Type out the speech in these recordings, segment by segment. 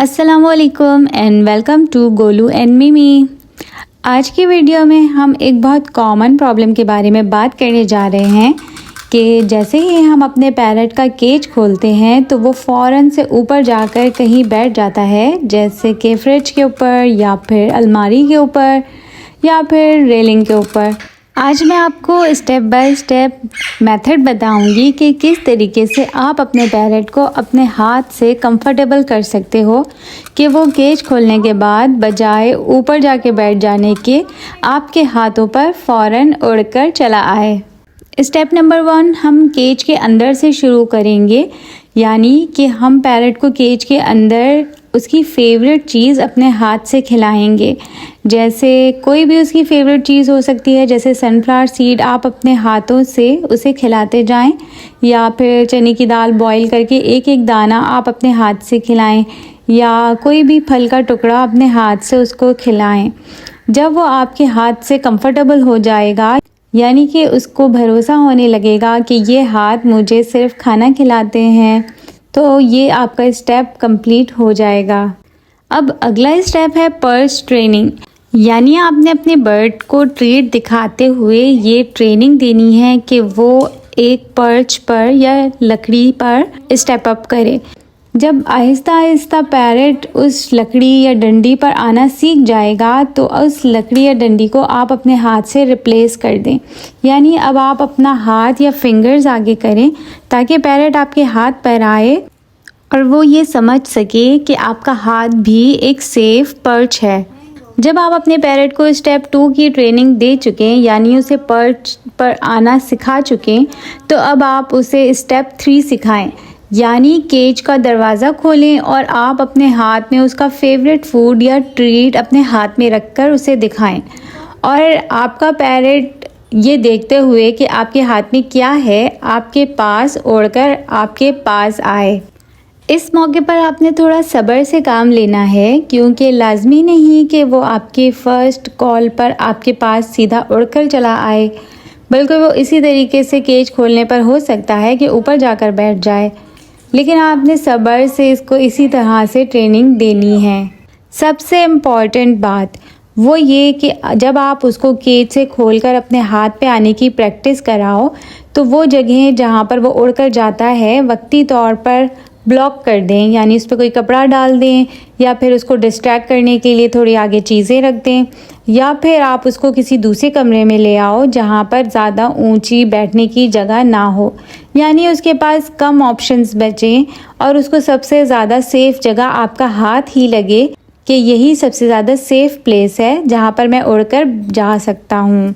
अस्सलामुअलैकुम and welcome to Golu and Mimi. आज की वीडियो में हम एक बहुत कॉमन प्रॉब्लम के बारे में बात करने जा रहे हैं कि जैसे ही हम अपने पैरट का केज खोलते हैं तो वो फ़ौरन से ऊपर जाकर कहीं बैठ जाता है, जैसे कि फ्रिज के ऊपर या फिर अलमारी के ऊपर या फिर रेलिंग के ऊपर। आज मैं आपको स्टेप बाय स्टेप मेथड बताऊंगी कि किस तरीके से आप अपने पैरट को अपने हाथ से कंफर्टेबल कर सकते हो कि वो केज खोलने के बाद बजाय ऊपर जाके बैठ जाने के आपके हाथों पर फ़ौरन उड़कर चला आए। स्टेप नंबर 1 हम केज के अंदर से शुरू करेंगे, यानी कि हम पैरट को केज के अंदर उसकी फेवरेट चीज़ अपने हाथ से खिलाएंगे। जैसे कोई भी उसकी फेवरेट चीज़ हो सकती है, जैसे सनफ्लावर सीड आप अपने हाथों से उसे खिलाते जाएं, या फिर चने की दाल बॉईल करके एक एक दाना आप अपने हाथ से खिलाएं, या कोई भी फल का टुकड़ा अपने हाथ से उसको खिलाएं। जब वो आपके हाथ से कंफर्टेबल हो जाएगा, यानी कि उसको भरोसा होने लगेगा कि ये हाथ मुझे सिर्फ खाना खिलाते हैं, तो ये आपका स्टेप कंप्लीट हो जाएगा। अब अगला स्टेप है पर्च ट्रेनिंग, यानी आपने अपने बर्ड को ट्रीट दिखाते हुए ये ट्रेनिंग देनी है कि वो एक पर्च पर या लकड़ी पर स्टेप अप करे। जब आहिस्ता आहिस्ता पैरट उस लकड़ी या डंडी पर आना सीख जाएगा तो उस लकड़ी या डंडी को आप अपने हाथ से रिप्लेस कर दें, यानी अब आप अपना हाथ या फिंगर्स आगे करें ताकि पैरट आपके हाथ पर आए और वो ये समझ सके कि आपका हाथ भी एक सेफ पर्च है। जब आप अपने पैरट को स्टेप 2 की ट्रेनिंग दे चुके हैं, यानी उसे पर्च पर आना सिखा चुके हैं, तो अब आप उसे स्टेप 3 सिखाएं, यानी केज का दरवाज़ा खोलें और आप अपने हाथ में उसका फेवरेट फूड या ट्रीट अपने हाथ में रखकर उसे दिखाएं और आपका पैरट ये देखते हुए कि आपके हाथ में क्या है, आपके पास उड़कर आपके पास आए। इस मौके पर आपने थोड़ा सब्र से काम लेना है, क्योंकि लाजमी नहीं कि वो आपके फ़र्स्ट कॉल पर आपके पास सीधा उड़कर चला आए, बल्कि वो इसी तरीके से केज खोलने पर हो सकता है कि ऊपर जाकर बैठ जाए। लेकिन आपने सब्र से इसको इसी तरह से ट्रेनिंग देनी है। सबसे इम्पॉर्टेंट बात वो ये कि जब आप उसको केज से खोलकर अपने हाथ पे आने की प्रैक्टिस कराओ तो वो जगह जहाँ पर वो उड़कर जाता है वक्ती तौर पर ब्लॉक कर दें, यानी उस पर कोई कपड़ा डाल दें या फिर उसको डिस्ट्रैक्ट करने के लिए थोड़ी आगे चीज़ें रख दें, या फिर आप उसको किसी दूसरे कमरे में ले आओ जहाँ पर ज़्यादा ऊंची बैठने की जगह ना हो, यानी उसके पास कम ऑप्शंस बचें और उसको सबसे ज़्यादा सेफ़ जगह आपका हाथ ही लगे कि यही सबसे ज़्यादा सेफ़ प्लेस है जहाँ पर मैं उड़कर जा सकता हूँ।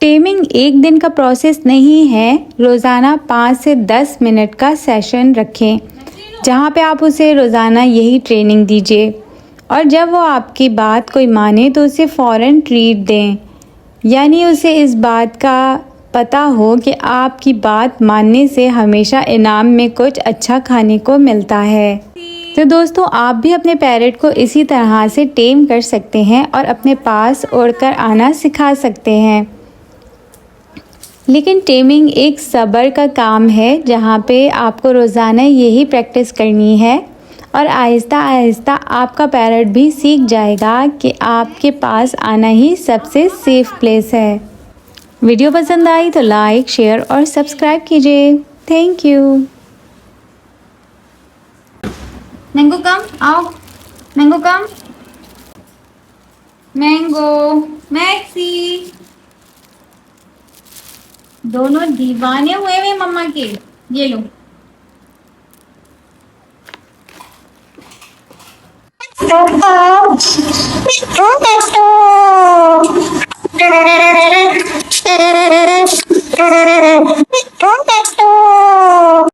टेमिंग एक दिन का प्रोसेस नहीं है, रोज़ाना 5 से 10 मिनट का सेशन रखें जहाँ पे आप उसे रोज़ाना यही ट्रेनिंग दीजिए, और जब वो आपकी बात कोई माने तो उसे फ़ौरन ट्रीट दें, यानी उसे इस बात का पता हो कि आपकी बात मानने से हमेशा इनाम में कुछ अच्छा खाने को मिलता है। तो दोस्तों, आप भी अपने पैरट को इसी तरह से टेम कर सकते हैं और अपने पास उड़कर आना सिखा सकते हैं। लेकिन टेमिंग एक सब्र का काम है, जहाँ पे आपको रोज़ाना यही प्रैक्टिस करनी है और आहिस्ता आहिस्ता आपका पैरट भी सीख जाएगा कि आपके पास आना ही सबसे सेफ़ प्लेस है। वीडियो पसंद आई तो लाइक, शेयर और सब्सक्राइब कीजिए। Thank you. मैंगो कम, आओ मैंगो कम, मैंगो मैक्सी, दोनों दीवाने हुए हुए मम्मा के। ये लो।